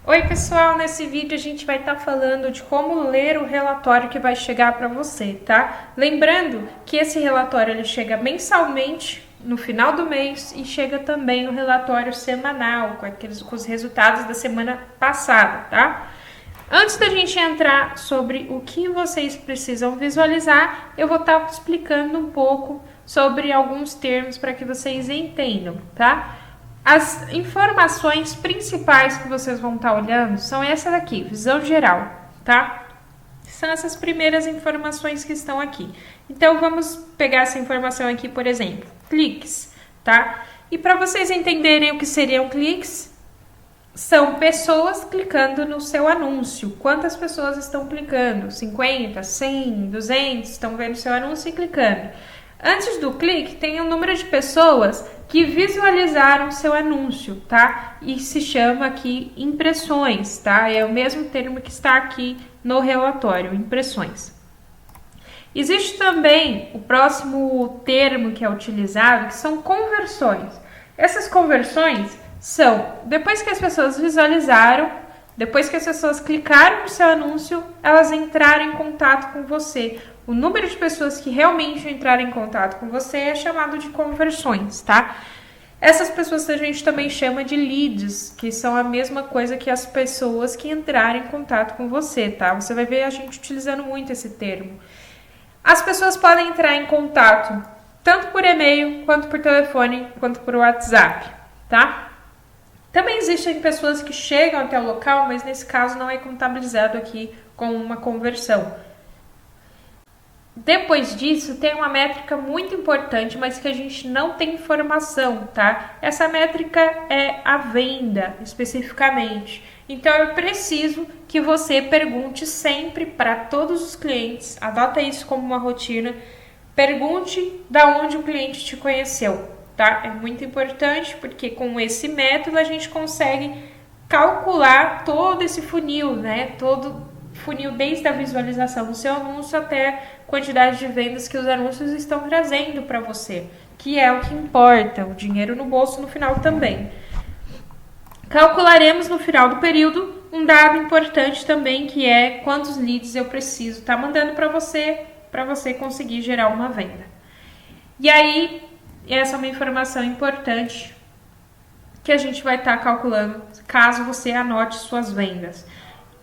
Oi pessoal, nesse vídeo a gente vai estar falando de como ler o relatório que vai chegar para você, tá? Lembrando que esse relatório ele chega mensalmente no final do mês e chega também o relatório semanal com os resultados da semana passada, tá? Antes da gente entrar sobre o que vocês precisam visualizar, eu vou estar explicando um pouco sobre alguns termos para que vocês entendam, tá? As informações principais que vocês vão estar olhando são essas aqui, visão geral, tá? São essas primeiras informações que estão aqui. Então, vamos pegar essa informação aqui, por exemplo, cliques, tá? E para vocês entenderem o que seriam cliques, são pessoas clicando no seu anúncio. Quantas pessoas estão clicando? 50, 100, 200 estão vendo seu anúncio e clicando. Antes do clique, tem um número de pessoas que visualizaram seu anúncio, tá? E se chama aqui impressões, tá? É o mesmo termo que está aqui no relatório, impressões. Existe também o próximo termo que é utilizado, que são conversões. Essas conversões são, depois que as pessoas visualizaram, depois que as pessoas clicaram no seu anúncio, elas entraram em contato com você. O número de pessoas que realmente entraram em contato com você é chamado de conversões, tá? Essas pessoas a gente também chama de leads, que são a mesma coisa que as pessoas que entraram em contato com você, tá? Você vai ver a gente utilizando muito esse termo. As pessoas podem entrar em contato tanto por e-mail, quanto por telefone, quanto por WhatsApp, tá? Também existem pessoas que chegam até o local, mas nesse caso não é contabilizado aqui como uma conversão. Depois disso, tem uma métrica muito importante, mas que a gente não tem informação, tá? Essa métrica é a venda, especificamente. Então, eu preciso que você pergunte sempre para todos os clientes, adota isso como uma rotina, pergunte da onde o cliente te conheceu, tá? É muito importante, porque com esse método a gente consegue calcular todo esse funil, né? Todo funil desde a visualização do seu anúncio até a quantidade de vendas que os anúncios estão trazendo para você, que é o que importa, o dinheiro no bolso no final também. Calcularemos no final do período um dado importante também, que é quantos leads eu preciso estar mandando para você conseguir gerar uma venda. E aí, essa é uma informação importante que a gente vai estar calculando caso você anote suas vendas.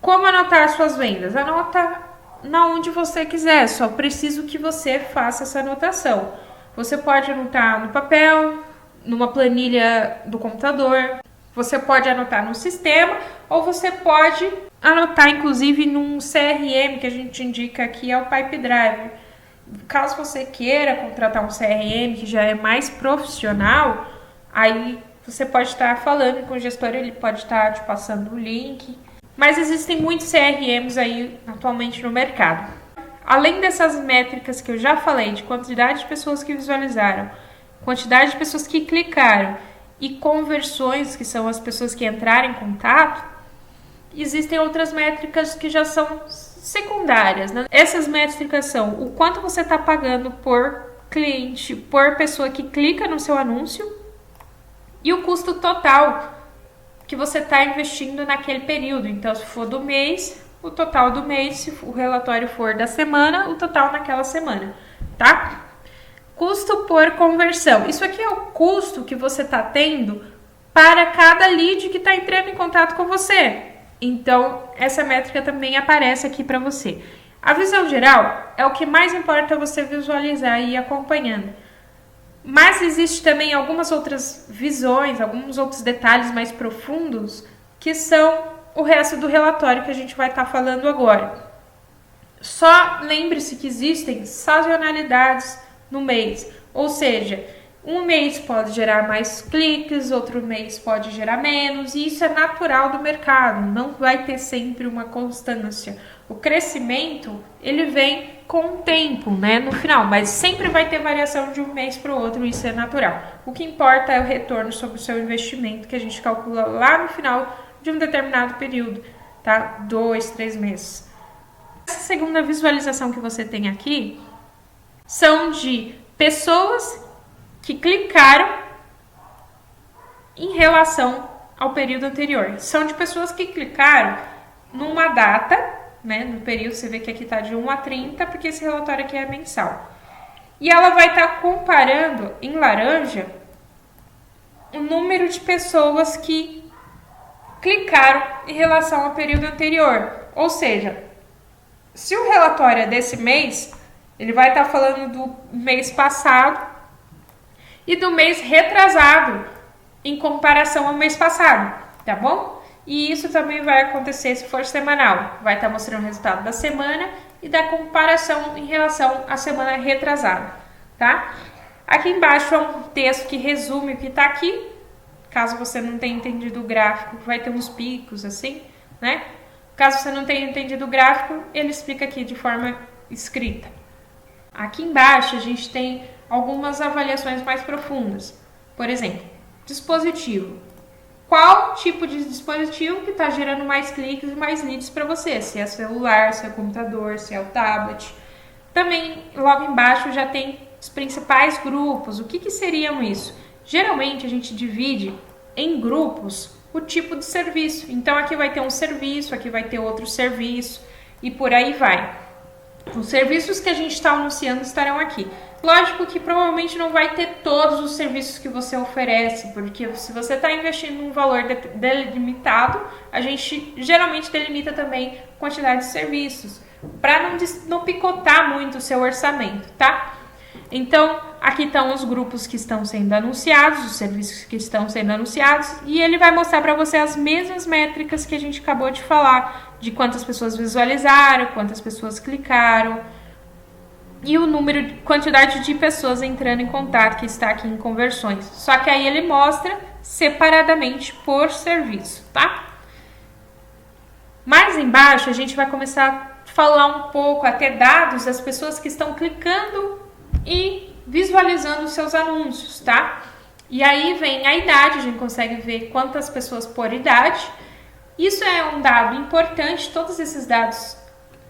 Como anotar suas vendas? Anota na onde você quiser, só preciso que você faça essa anotação. Você pode anotar no papel, numa planilha do computador, você pode anotar no sistema, ou você pode anotar inclusive num CRM que a gente indica aqui, é o Pipedrive. Caso você queira contratar um CRM que já é mais profissional, aí você pode estar falando com o gestor, ele pode estar te passando o link. Mas existem muitos CRMs aí atualmente no mercado. Além dessas métricas que eu já falei, de quantidade de pessoas que visualizaram, quantidade de pessoas que clicaram e conversões, que são as pessoas que entraram em contato, existem outras métricas que já são secundárias, né? Essas métricas são o quanto você está pagando por cliente, por pessoa que clica no seu anúncio e o custo total que você está investindo naquele período. Então, se for do mês, o total do mês, se o relatório for da semana, o total naquela semana, tá? Custo por conversão. Isso aqui é o custo que você está tendo para cada lead que está entrando em contato com você. Então, essa métrica também aparece aqui para você. A visão geral é o que mais importa você visualizar e ir acompanhando. Mas existe também algumas outras visões, alguns outros detalhes mais profundos, que são o resto do relatório que a gente vai estar falando agora. Só lembre-se que existem sazonalidades no mês, ou seja, um mês pode gerar mais cliques, outro mês pode gerar menos, e isso é natural do mercado, não vai ter sempre uma constância. O crescimento, ele vem com o tempo, né, no final, mas sempre vai ter variação de um mês para o outro, isso é natural. O que importa é o retorno sobre o seu investimento, que a gente calcula lá no final de um determinado período, tá? 2, 3 meses. Essa segunda visualização que você tem aqui são de pessoas que clicaram em relação ao período anterior. São de pessoas que clicaram numa data, né, no período, você vê que aqui está de 1 a 30, porque esse relatório aqui é mensal. E ela vai estar comparando, em laranja, o número de pessoas que clicaram em relação ao período anterior. Ou seja, se o relatório é desse mês, ele vai estar falando do mês passado e do mês retrasado em comparação ao mês passado, tá bom? E isso também vai acontecer se for semanal. Vai estar mostrando o resultado da semana e da comparação em relação à semana retrasada, tá? Aqui embaixo é um texto que resume o que está aqui. Caso você não tenha entendido o gráfico, vai ter uns picos assim, né? Caso você não tenha entendido o gráfico, ele explica aqui de forma escrita. Aqui embaixo a gente tem algumas avaliações mais profundas. Por exemplo, dispositivo. Qual tipo de dispositivo que está gerando mais cliques e mais leads para você? Se é celular, se é computador, se é o tablet. Também, logo embaixo, já tem os principais grupos. O que seriam isso? Geralmente, a gente divide em grupos o tipo de serviço. Então, aqui vai ter um serviço, aqui vai ter outro serviço e por aí vai. Os serviços que a gente está anunciando estarão aqui. Lógico que provavelmente não vai ter todos os serviços que você oferece, porque se você está investindo num valor delimitado, a gente geralmente delimita também a quantidade de serviços, para não picotar muito o seu orçamento, tá? Então, aqui estão os grupos que estão sendo anunciados, os serviços que estão sendo anunciados, e ele vai mostrar para você as mesmas métricas que a gente acabou de falar, de quantas pessoas visualizaram, quantas pessoas clicaram, e o número, quantidade de pessoas entrando em contato, que está aqui em conversões. Só que aí ele mostra separadamente por serviço, tá? Mais embaixo a gente vai começar a falar um pouco, a ter dados das pessoas que estão clicando e visualizando os seus anúncios, tá? E aí vem a idade, a gente consegue ver quantas pessoas por idade. Isso é um dado importante, todos esses dados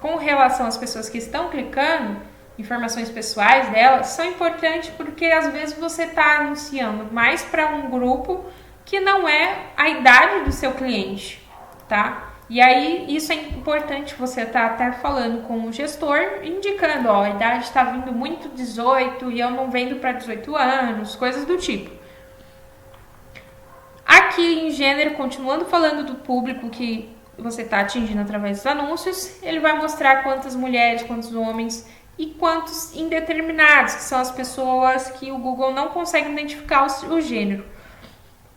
com relação às pessoas que estão clicando, informações pessoais delas, são importantes porque às vezes você está anunciando mais para um grupo que não é a idade do seu cliente, tá? E aí isso é importante você estar até falando com o gestor, indicando, ó, a idade está vindo muito 18 e eu não vendo para 18 anos, coisas do tipo. Aqui em gênero, continuando falando do público que você está atingindo através dos anúncios, ele vai mostrar quantas mulheres, quantos homens e quantos indeterminados, que são as pessoas que o Google não consegue identificar o gênero.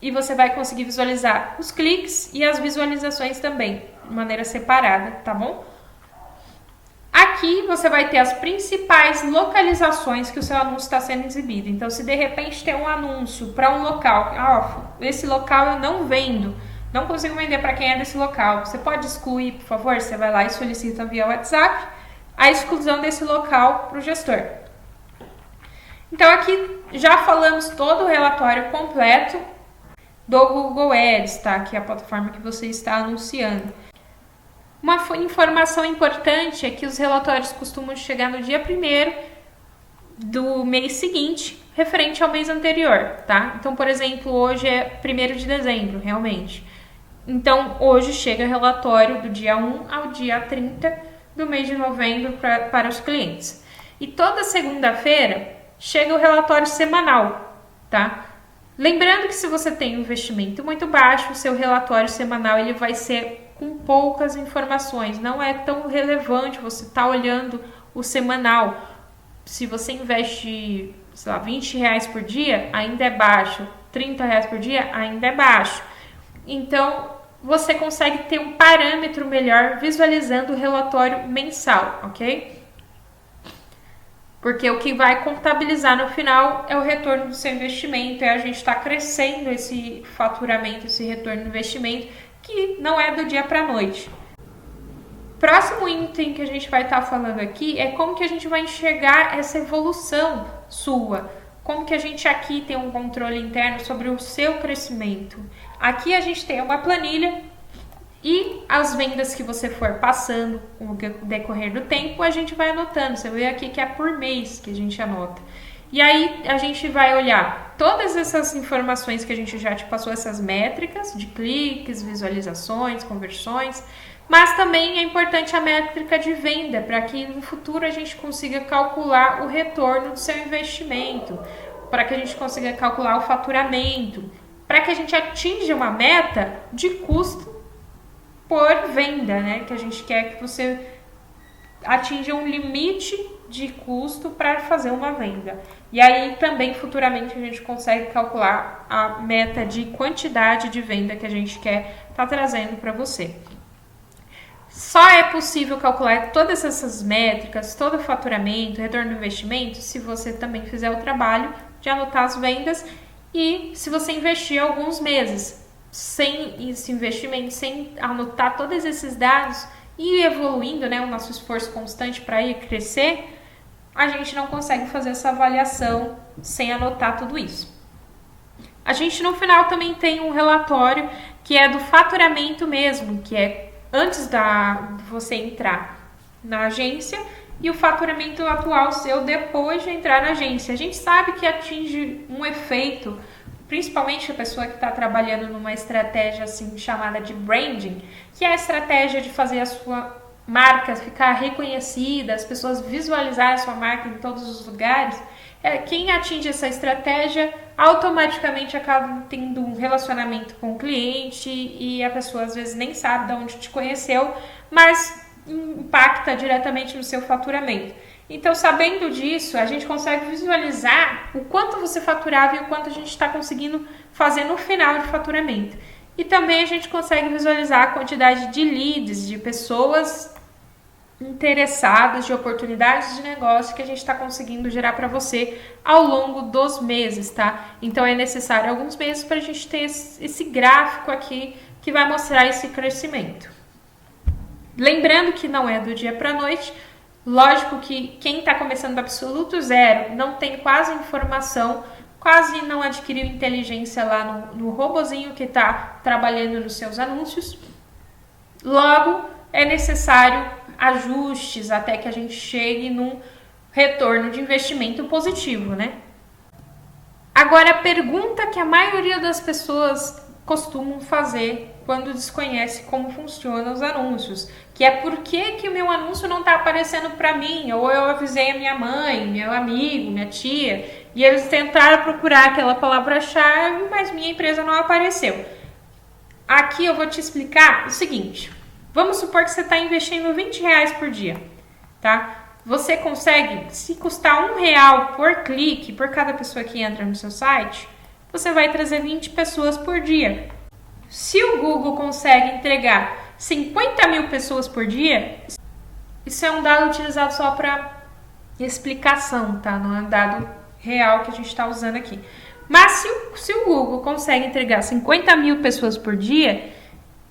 E você vai conseguir visualizar os cliques e as visualizações também, de maneira separada, tá bom? Aqui você vai ter as principais localizações que o seu anúncio está sendo exibido. Então, se de repente tem um anúncio para um local, esse local eu não vendo, não consigo vender para quem é desse local, você pode excluir, por favor? Você vai lá e solicita via WhatsApp a exclusão desse local para o gestor. Então, aqui já falamos todo o relatório completo do Google Ads, tá? Que é a plataforma que você está anunciando. Uma informação importante é que os relatórios costumam chegar no dia 1º do mês seguinte, referente ao mês anterior, tá? Então, por exemplo, hoje é 1º de dezembro, realmente. Então, hoje chega o relatório do dia 1 ao dia 30 do mês de novembro para os clientes. E toda segunda-feira chega o relatório semanal, tá? Lembrando que se você tem um investimento muito baixo, o seu relatório semanal ele vai ser com poucas informações. Não é tão relevante você estar olhando o semanal. Se você investe, sei lá, R$20 por dia, ainda é baixo. R$30 por dia, ainda é baixo. Então, você consegue ter um parâmetro melhor visualizando o relatório mensal, ok? Porque o que vai contabilizar no final é o retorno do seu investimento, é a gente estar crescendo esse faturamento, esse retorno do investimento, que não é do dia para a noite. Próximo item que a gente vai estar falando aqui é como que a gente vai enxergar essa evolução sua. Como que a gente aqui tem um controle interno sobre o seu crescimento. Aqui a gente tem uma planilha e as vendas que você for passando com o decorrer do tempo, a gente vai anotando. Você vê aqui que é por mês que a gente anota. E aí a gente vai olhar todas essas informações que a gente já te passou, essas métricas de cliques, visualizações, conversões, mas também é importante a métrica de venda, para que no futuro a gente consiga calcular o retorno do seu investimento, para que a gente consiga calcular o faturamento, para que a gente atinja uma meta de custo por venda, né? Que a gente quer que você atinja um limite de custo para fazer uma venda. E aí também futuramente a gente consegue calcular a meta de quantidade de venda que a gente quer estar trazendo para você. Só é possível calcular todas essas métricas, todo o faturamento, retorno do investimento, se você também fizer o trabalho de anotar as vendas e se você investir alguns meses. Sem esse investimento, sem anotar todos esses dados e evoluindo, né, o nosso esforço constante para ir crescer, a gente não consegue fazer essa avaliação sem anotar tudo isso. A gente no final também tem um relatório que é do faturamento mesmo, que é antes de você entrar na agência, e o faturamento atual seu depois de entrar na agência. A gente sabe que atinge um efeito, principalmente a pessoa que está trabalhando numa estratégia assim chamada de branding, que é a estratégia de fazer a sua marca ficar reconhecida, as pessoas visualizarem a sua marca em todos os lugares. Quem atinge essa estratégia automaticamente acaba tendo um relacionamento com o cliente e a pessoa às vezes nem sabe de onde te conheceu, mas impacta diretamente no seu faturamento. Então, sabendo disso, a gente consegue visualizar o quanto você faturava e o quanto a gente está conseguindo fazer no final de faturamento. E também a gente consegue visualizar a quantidade de leads, de pessoas interessadas, de oportunidades de negócio que a gente está conseguindo gerar para você ao longo dos meses, tá? Então é necessário alguns meses para a gente ter esse gráfico aqui que vai mostrar esse crescimento. Lembrando que não é do dia para a noite. Lógico que quem está começando do absoluto zero não tem quase informação, quase não adquiriu inteligência lá no robozinho que está trabalhando nos seus anúncios. Logo, é necessário ajustes até que a gente chegue num retorno de investimento positivo, né? Agora, a pergunta que a maioria das pessoas costumam fazer quando desconhece como funcionam os anúncios, que é por que o meu anúncio não está aparecendo para mim, ou eu avisei a minha mãe, meu amigo, minha tia, e eles tentaram procurar aquela palavra-chave, mas minha empresa não apareceu. Aqui eu vou te explicar o seguinte: vamos supor que você está investindo R$20 por dia, tá? Você consegue, se custar R$1 por clique, por cada pessoa que entra no seu site, você vai trazer 20 pessoas por dia. Se o Google consegue entregar 50 mil pessoas por dia, isso é um dado utilizado só para explicação, tá? Não é um dado real que a gente está usando aqui. Mas se o Google consegue entregar 50 mil pessoas por dia,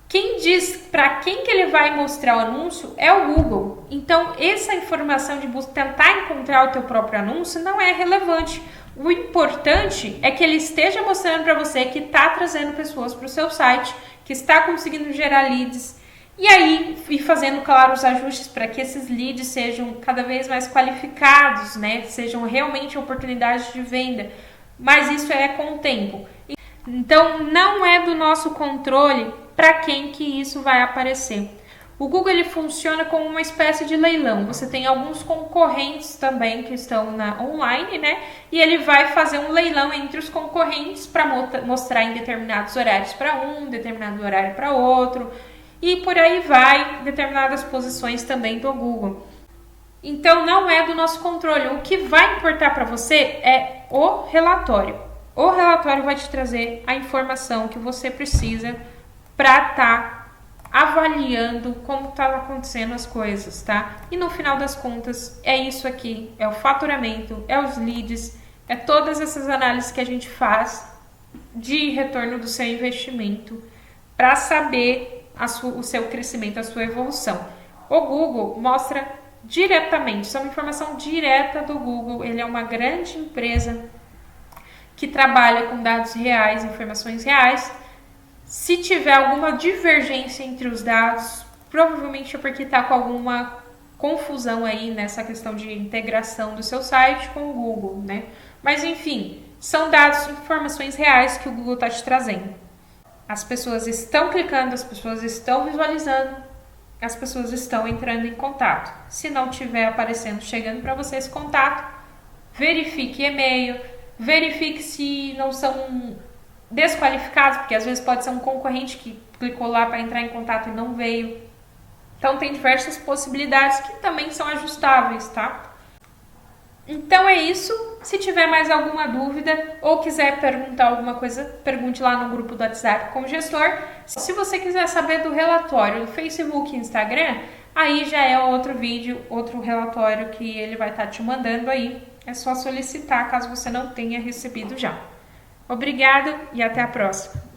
quem diz para quem que ele vai mostrar o anúncio é o Google. Então, essa informação de tentar encontrar o teu próprio anúncio não é relevante. O importante é que ele esteja mostrando para você que está trazendo pessoas para o seu site, que está conseguindo gerar leads, e aí ir fazendo, claro, os ajustes para que esses leads sejam cada vez mais qualificados, né? Sejam realmente oportunidades de venda. Mas isso é com o tempo. Então, não é do nosso controle para quem que isso vai aparecer. O Google ele funciona como uma espécie de leilão. Você tem alguns concorrentes também que estão online, né? E ele vai fazer um leilão entre os concorrentes para mostrar em determinados horários para um, determinado horário para outro. E por aí vai, determinadas posições também do Google. Então, não é do nosso controle. O que vai importar para você é o relatório. O relatório vai te trazer a informação que você precisa para estar avaliando como tá acontecendo as coisas, tá? E no final das contas, é isso aqui, é o faturamento, é os leads, é todas essas análises que a gente faz de retorno do seu investimento para saber o seu crescimento, a sua evolução. O Google mostra diretamente, isso é uma informação direta do Google, ele é uma grande empresa que trabalha com dados reais, informações reais. Se tiver alguma divergência entre os dados, provavelmente é porque está com alguma confusão aí nessa questão de integração do seu site com o Google, né? Mas enfim, são dados, informações reais que o Google está te trazendo. As pessoas estão clicando, as pessoas estão visualizando, as pessoas estão entrando em contato. Se não tiver aparecendo, chegando para você esse contato, verifique e-mail, verifique se não são desqualificados, porque às vezes pode ser um concorrente que clicou lá para entrar em contato e não veio. Então tem diversas possibilidades que também são ajustáveis, tá? Então é isso. Se tiver mais alguma dúvida ou quiser perguntar alguma coisa, pergunte lá no grupo do WhatsApp com o gestor. Se você quiser saber do relatório do Facebook e Instagram, aí já é outro vídeo, outro relatório que ele vai estar te mandando aí. É só solicitar caso você não tenha recebido já. Obrigada e até a próxima.